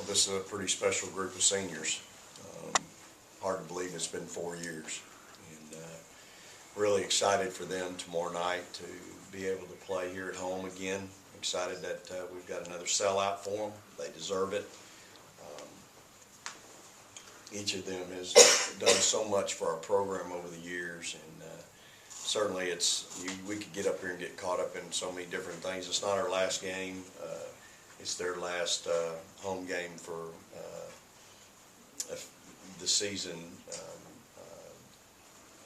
this is a pretty special group of seniors. Hard to believe it's been 4 years. And really excited for them tomorrow night to be able to play here at home again. Excited that we've got another sellout for them. They deserve it. Each of them has done so much for our program over the years, and certainly we could get up here and get caught up in so many different things. It's not our last game. It's their last home game for the season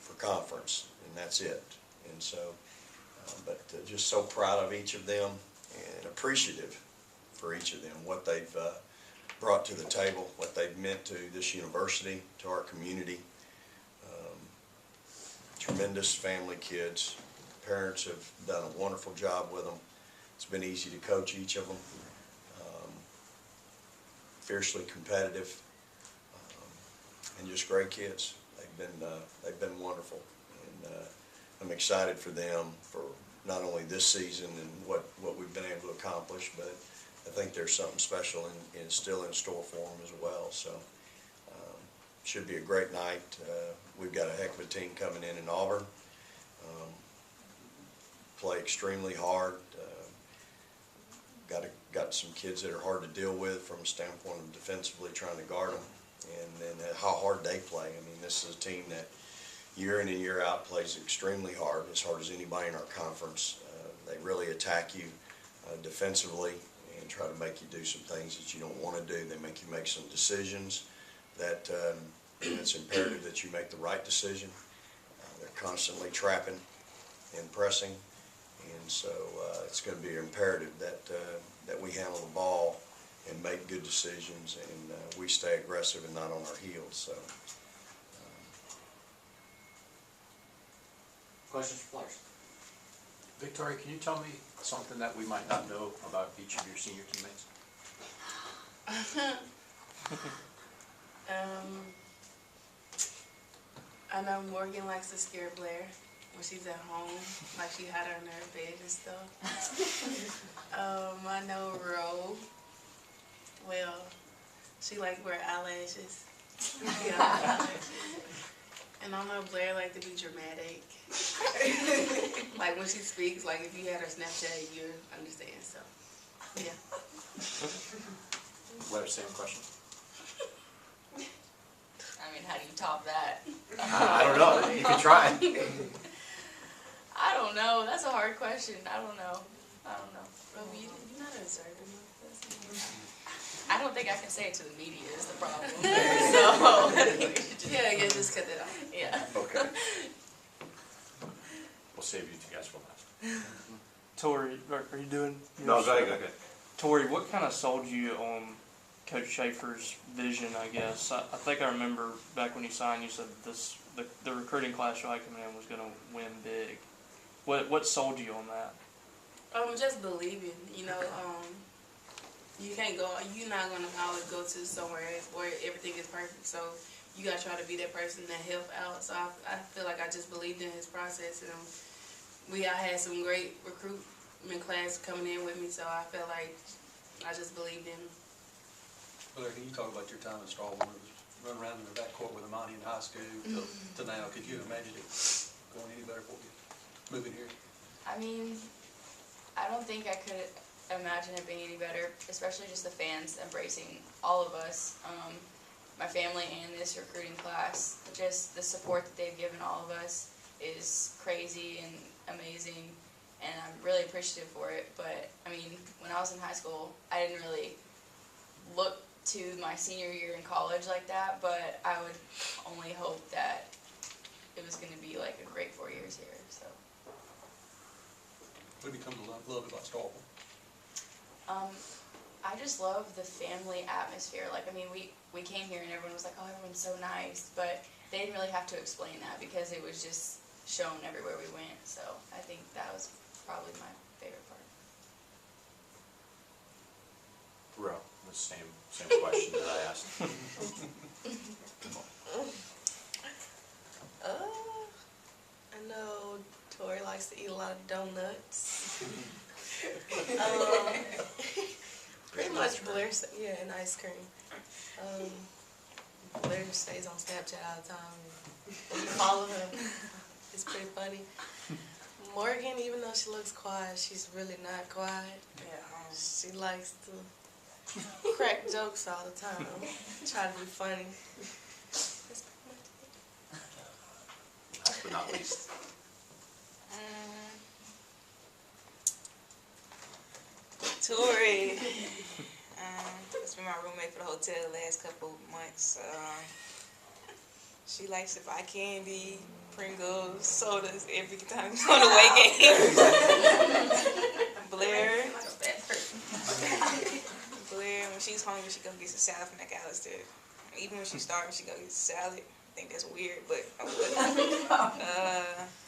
for conference, and that's it. And so, but just so proud of each of them and appreciative for each of them, what they've brought to the table, what they've meant to this university, to our community. Tremendous family kids. Parents have done a wonderful job with them. It's been easy to coach each of them. Fiercely competitive, and just great kids. They've been wonderful, and I'm excited for them for not only this season and what we've been able to accomplish, but I think there's something special and still in store for them as well. So should be a great night. We've got a heck of a team coming in Auburn. Play extremely hard. Got some kids that are hard to deal with from a standpoint of defensively trying to guard them, and then how hard they play. I mean, this is a team that year in and year out plays extremely hard as anybody in our conference. They really attack you defensively and try to make you do some things that you don't want to do. They make you make some decisions that it's imperative that you make the right decision. They're constantly trapping and pressing, and so it's going to be imperative that we handle the ball and make good decisions, and we stay aggressive and not on our heels. So, questions for players? Victoria, can you tell me something that we might not know about each of your senior teammates? I know Morgan likes to scare Blair when she's at home, like she had her in her bed and stuff. I know Ro. Well, she like wear eyelashes. Yeah. And I know Blair like to be dramatic. Like when she speaks, like if you had her Snapchat, you'd understand. So, yeah. Blair, same question. I mean, how do you top that? I don't know. You can try. I don't know. That's a hard question. I don't know. You're not assertive. I don't think I can say it to the media is the problem. So, yeah, just cut that off. Yeah. Okay. We'll save you two guys for last. Tori, are you doing? No, go ahead. Tori, what kind of sold you on Coach Schaefer's vision, I guess? I think I remember back when you signed, you said the recruiting class you'll have coming in was going to win big. What sold you on that? Just believing, you can't go, you're not going to always go to somewhere where everything is perfect, so you got to try to be that person that help out. So I feel like I just believed in his process, and I had some great recruitment class coming in with me, so I felt like I just believed in him. Blair, can you talk about your time at Strawberry? Run around in the backcourt with Amani in high school to now. Could you imagine it going any better for you, moving here? I mean, I don't think I could imagine it being any better, especially just the fans embracing all of us, my family and this recruiting class. Just the support that they've given all of us is crazy and amazing, and I'm really appreciative for it. But, I mean, when I was in high school, I didn't really look to my senior year in college like that, but I would only hope that it was going to be like a great 4 years here. So, What have you come to love about Strawberry? I just love the family atmosphere. Like, I mean, we came here and everyone was like, oh, everyone's so nice, but they didn't really have to explain that because it was just shown everywhere we went. So I think that was probably my favorite part. Ro, the same question that I asked. I know Tori likes to eat a lot of donuts. Pretty much Blair, yeah, and ice cream. Blair just stays on Snapchat all the time. And follow her. It's pretty funny. Morgan, even though she looks quiet, she's really not quiet. She likes to crack jokes all the time. Try to be funny. That's pretty much it. Last but not least. Tori. It's been my roommate for the hotel the last couple of months. She likes to buy candy, Pringles, sodas every time we go to away games. Blair. Blair, when she's hungry, she go get some salad from McAllister. Even when she's starving, she go get salad. I think that's weird, but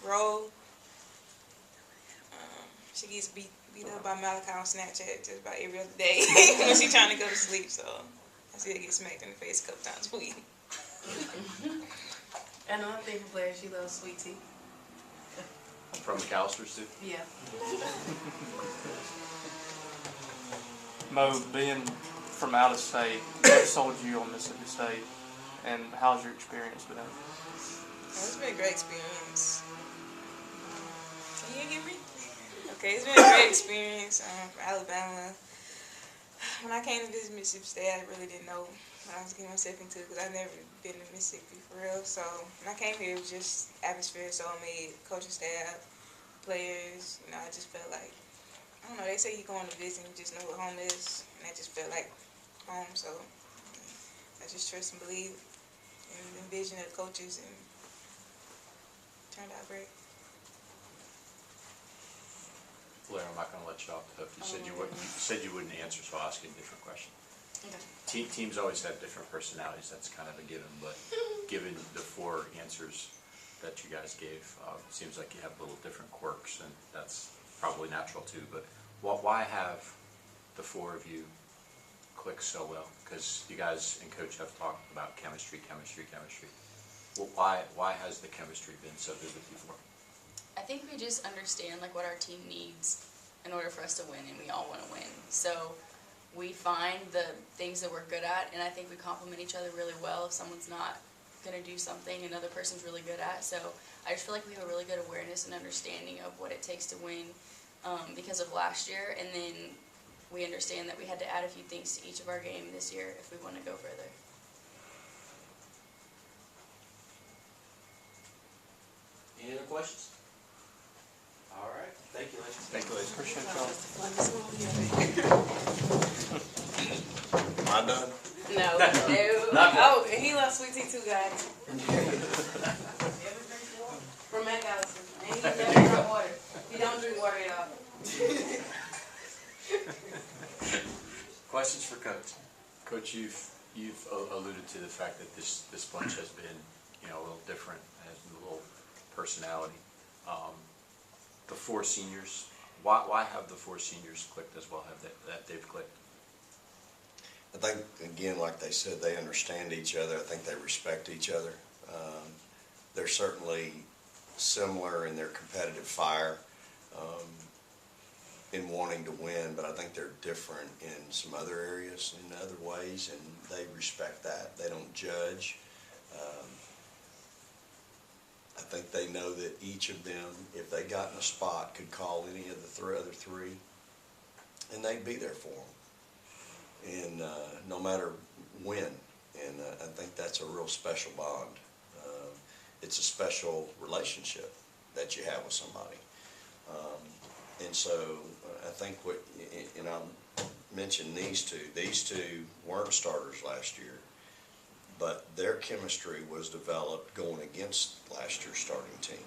Roll. She gets beat up by Malachi on Snapchat just about every other day when she's trying to go to sleep. So I see her get smacked in the face a couple times a week. And another thing for Blair, she loves sweet tea. From McAllister's too? Yeah. Mo, being from out of state, what sold you on Mississippi State, and how's your experience been? It's been a great experience. Can you hear me? Okay, it's been a great experience from Alabama. When I came to visit Mississippi State, I really didn't know what I was getting myself into because I've never been to Mississippi for real. So when I came here, it was just atmosphere, soulmate, coaching staff, players. You know, I just felt like, I don't know, they say you going to visit and you just know what home is. And I just felt like home, so I just trust and believe in the vision of the coaches, and it turned out great. Blair, I'm not gonna let you off the hook. You said you wouldn't answer, so I'll ask you a different question. Okay. Teams always have different personalities, that's kind of a given, but given the 4 answers that you guys gave, it seems like you have little different quirks, and that's probably natural too, but why have the 4 of you click so well? Because you guys and Coach have talked about chemistry. Well, why has the chemistry been so good with you 4? I think we just understand like what our team needs in order for us to win, and we all want to win. So we find the things that we're good at, and I think we complement each other really well. If someone's not going to do something another person's really good at, so I just feel like we have a really good awareness and understanding of what it takes to win because of last year, and then we understand that we had to add a few things to each of our game this year if we want to go further. Any other questions? All right, thank you, ladies. Thank you, ladies. Appreciate y'all. Am I done? No. Not Oh, and he loves sweet tea too, guys. From McAllister. And he never drink water. He don't drink water at all. Questions for Coach? Coach, you've alluded to the fact that this bunch has been, a little different, has a little personality. The 4 seniors, why have the 4 seniors clicked as well? That they've clicked? I think, again, like they said, they understand each other. I think they respect each other. They're certainly similar in their competitive fire in wanting to win, but I think they're different in some other areas, in other ways, and they respect that. They don't judge. I think they know that each of them, if they got in a spot, could call any of the other 3, and they'd be there for them. And no matter when, and I think that's a real special bond. It's a special relationship that you have with somebody. And so I think and I'll mention these 2 weren't starters last year, but their chemistry was developed going against last year's starting team.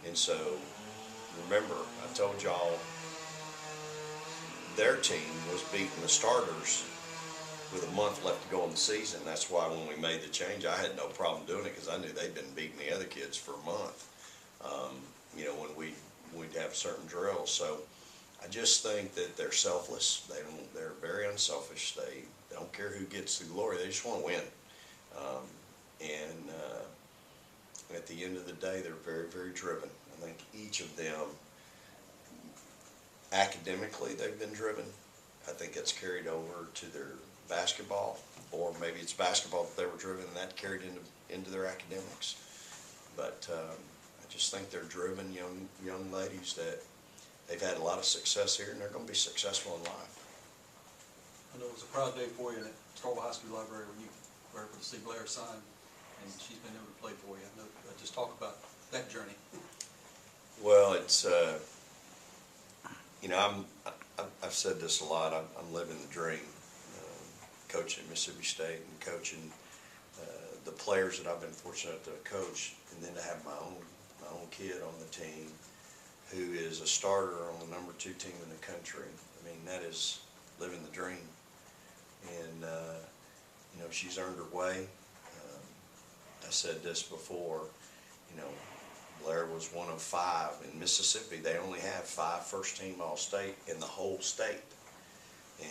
And so remember, I told y'all, their team was beating the starters with a month left to go in the season. That's why when we made the change, I had no problem doing it because I knew they'd been beating the other kids for a month. When we'd have certain drills. So I just think that they're selfless. They're very unselfish. They don't care who gets the glory. They just want to win. At the end of the day, they're very, very driven. I think each of them, academically, they've been driven. I think it's carried over to their basketball, or maybe it's basketball that they were driven and that carried into their academics. But I just think they're driven young ladies that they've had a lot of success here, and they're going to be successful in life. I know it was a proud day for you in that Starkville High School library when you were able to see Blair sign, and she's been able to play for you. I know, just talk about that journey. Well, it's I've said this a lot. I'm living the dream, coaching at Mississippi State and coaching the players that I've been fortunate to coach, and then to have my own kid on the team who is a starter on the number 2 team in the country. I mean, that is living the dream. And she's earned her way. I said this before, Blair was one of 5 in Mississippi. They only have 5 first-team All-State in the whole state.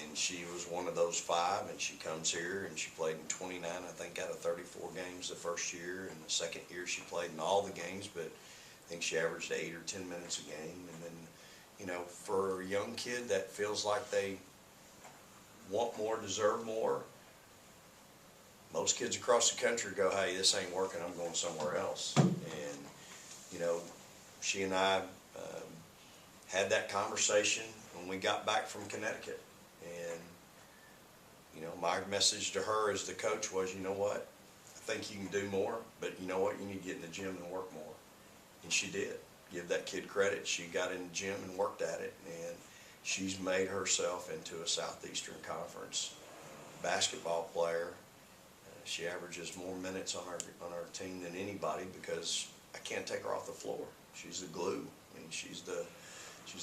And she was one of those 5, and she comes here, and she played in 29, I think, out of 34 games the first year. And the second year she played in all the games, but I think she averaged 8 or 10 minutes a game. And then, for a young kid that feels like they want more, deserve more, most kids across the country go, hey, this ain't working, I'm going somewhere else. And, she and I had that conversation when we got back from Connecticut. And, my message to her as the coach was, you know what, I think you can do more, but you know what, you need to get in the gym and work more. And she did. Give that kid credit. She got in the gym and worked at it, and she's made herself into a Southeastern Conference basketball player. She averages more minutes on our team than anybody because I can't take her off the floor. She's the glue. I mean, she's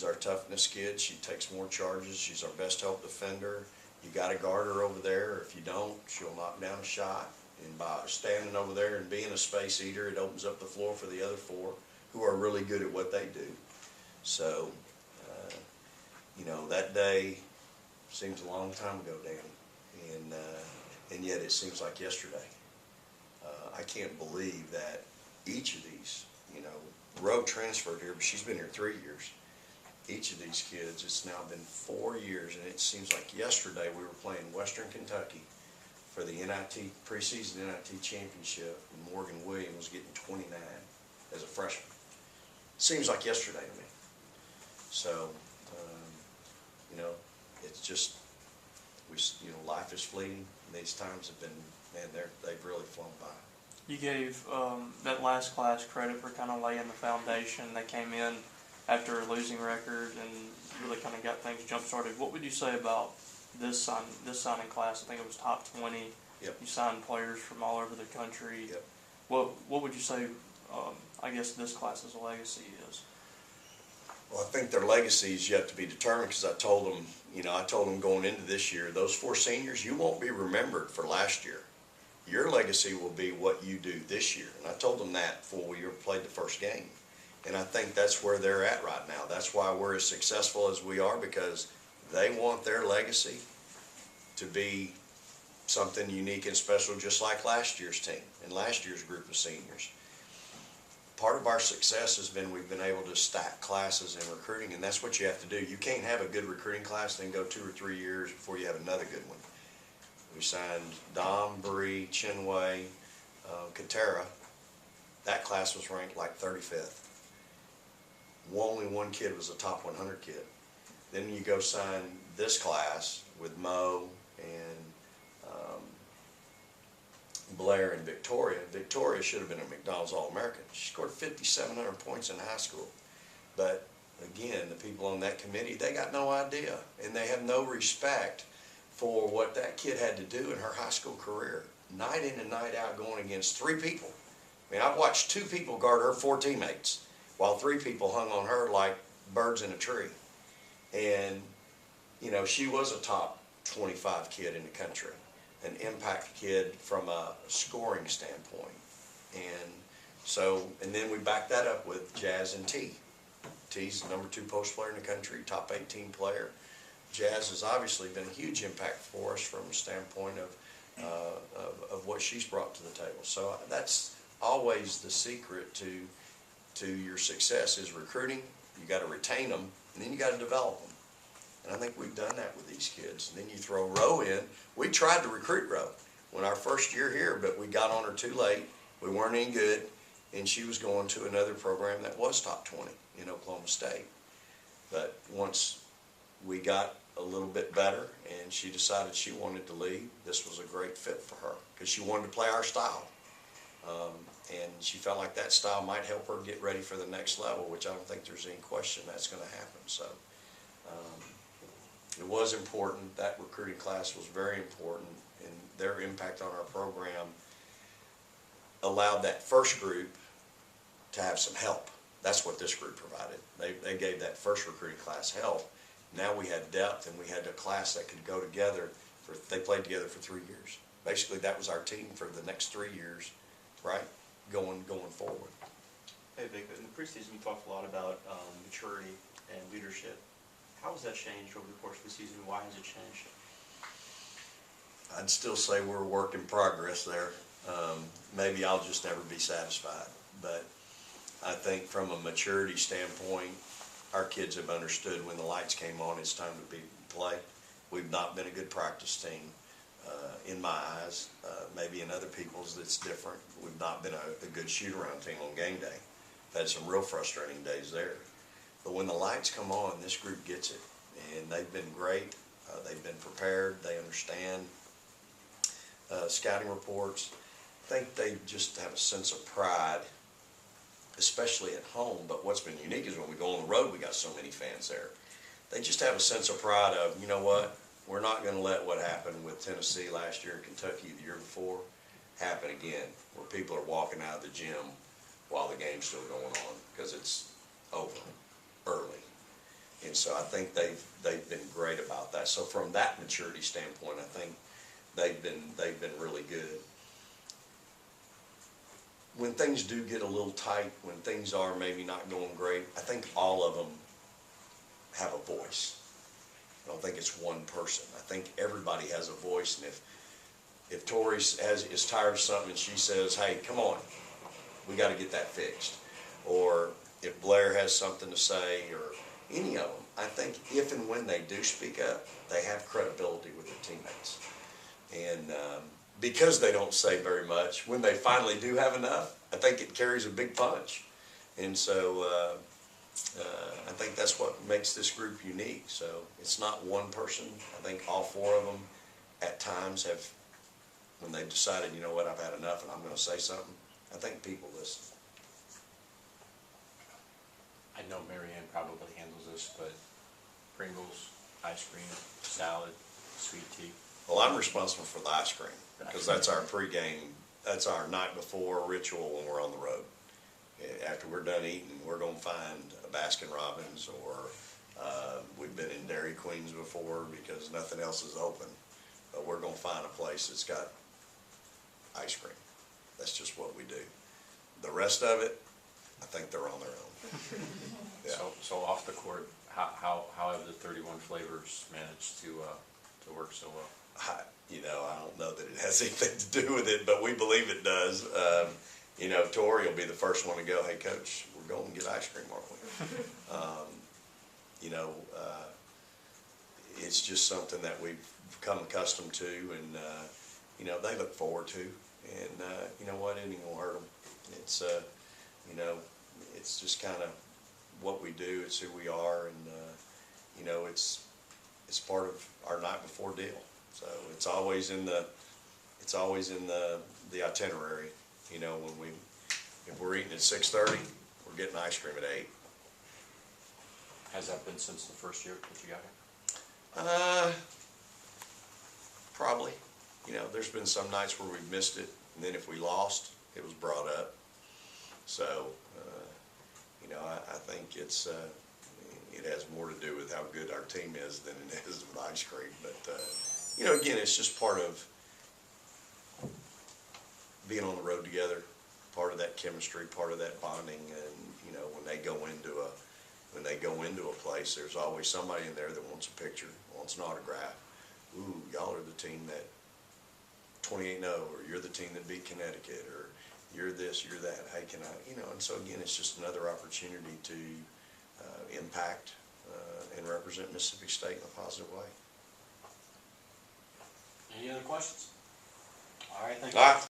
our toughness kid. She takes more charges. She's our best help defender. You got to guard her over there. If you don't, she'll knock down a shot. And by standing over there and being a space eater, it opens up the floor for the other 4 who are really good at what they do. So, that day seems a long time ago, Danny, and yet it seems like yesterday. I can't believe that each of these, Roe transferred here, but she's been here 3 years. Each of these kids, it's now been 4 years, and it seems like yesterday we were playing Western Kentucky for the NIT preseason NIT championship, and Morgan Williams was getting 29 as a freshman. Seems like yesterday to me. So, it's just, life is fleeting. These times have been, man, they've really flown by. You gave that last class credit for kind of laying the foundation. They came in after a losing record and really kind of got things jump-started. What would you say about this signing class? I think it was top 20. Yep. You signed players from all over the country. Yep. What would you say, I guess, this class's legacy is? Well, I think their legacy is yet to be determined because I told them going into this year, those 4 seniors, you won't be remembered for last year. Your legacy will be what you do this year. And I told them that before we played the first game. And I think that's where they're at right now. That's why we're as successful as we are, because they want their legacy to be something unique and special, just like last year's team and last year's group of seniors. Part of our success has been we've been able to stack classes in recruiting, and that's what you have to do. You can't have a good recruiting class and then go 2 or 3 years before you have another good one. We signed Dom, Bree, Chinway, Katera. That class was ranked like 35th. Only 1 kid was a top 100 kid. Then you go sign this class with Mo and Blair and Victoria. Victoria should have been a McDonald's All-American. She scored 5,700 points in high school. But again, the people on that committee, they got no idea. And they have no respect for what that kid had to do in her high school career. Night in and night out going against 3 people. I mean, I've watched 2 people guard her 4 teammates, while 3 people hung on her like birds in a tree. And, she was a top 25 kid in the country, an impact kid from a scoring standpoint. And then we backed that up with Jazz and T. T's the number 2 post player in the country, top 18 player. Jazz has obviously been a huge impact for us from a standpoint of what she's brought to the table. So that's always the secret to your success is recruiting. You got to retain them, and then you got to develop them. And I think we've done that with these kids. And then you throw Roe in. We tried to recruit Roe when our first year here, but we got on her too late. We weren't any good, and she was going to another program that was top 20 in Oklahoma State. But once we got a little bit better and she decided she wanted to leave, this was a great fit for her because she wanted to play our style. And she felt like that style might help her get ready for the next level, which I don't think there's any question that's going to happen. So it was important. That recruiting class was very important, and their impact on our program allowed that first group to have some help. That's what this group provided. They gave that first recruiting class help. Now we had depth, and we had a class that could go together. They played together for 3 years. Basically, that was our team for the next 3 years, right? Going forward. Hey Vic, in the preseason you talked a lot about maturity and leadership. How has that changed over the course of the season? Why has it changed? I'd still say we're a work in progress there. Maybe I'll just never be satisfied. But I think from a maturity standpoint, our kids have understood when the lights came on, it's time to play. We've not been a good practice team. In my eyes, maybe in other people's it's different. We've not been a good shoot-around team on game day. Had some real frustrating days there. But when the lights come on, this group gets it. And they've been great. They've been prepared. They understand scouting reports. I think they just have a sense of pride, especially at home. But what's been unique is when we go on the road, we got so many fans there. They just have a sense of pride of, you know what? We're not going to let what happened with Tennessee last year and Kentucky the year before happen again, where people are walking out of the gym while the game's still going on because it's over early. And so I think they've been great about that. So from that maturity standpoint, I think they've been really good. When things do get a little tight, when things are maybe not going great, I think all of them have a voice. I don't think it's one person. I think everybody has a voice, and if Tori is tired of something and she says, hey, come on, we got to get that fixed. Or if Blair has something to say, or any of them, I think if and when they do speak up, they have credibility with their teammates. And because they don't say very much, when they finally do have enough, I think it carries a big punch. And so I think that's what makes this group unique. So it's not one person. I think all four of them at times have, when they've decided, you know what, I've had enough and I'm going to say something, I think people listen. I know Mary Ann probably handles this, but Pringles, ice cream, salad, sweet tea. Well, I'm responsible for the ice cream because that's our pregame, that's our night before ritual when we're on the road. After we're done eating, we're going to find a Baskin Robbins, or we've been in Dairy Queens before because nothing else is open. But we're going to find a place that's got ice cream. That's just what we do. The rest of it, I think they're on their own. Yeah. So off the court, how have the 31 flavors managed to work so well? I don't know that it has anything to do with it, but we believe it does. Tori will be the first one to go, hey, Coach, we're going to get ice cream, aren't we? It's just something that we've become accustomed to, and, they look forward to. And, you know what, it ain't going to hurt them. It's, it's just kind of what we do. It's who we are, and, it's part of our night before deal. So it's always in the itinerary. If we're eating at 6:30, we're getting ice cream at 8. Has that been since the first year that you got here? Probably. There's been some nights where we've missed it, and then if we lost, it was brought up. So, I think it has more to do with how good our team is than it is with ice cream. But, again, it's just part of being on the road together, part of that chemistry, part of that bonding. And, when they go into a place, there's always somebody in there that wants a picture, wants an autograph. Ooh, y'all are the team that 28-0, or you're the team that beat Connecticut, or you're this, you're that. Hey, can I, and so again, it's just another opportunity to impact and represent Mississippi State in a positive way. Any other questions? All right, thank you. All right.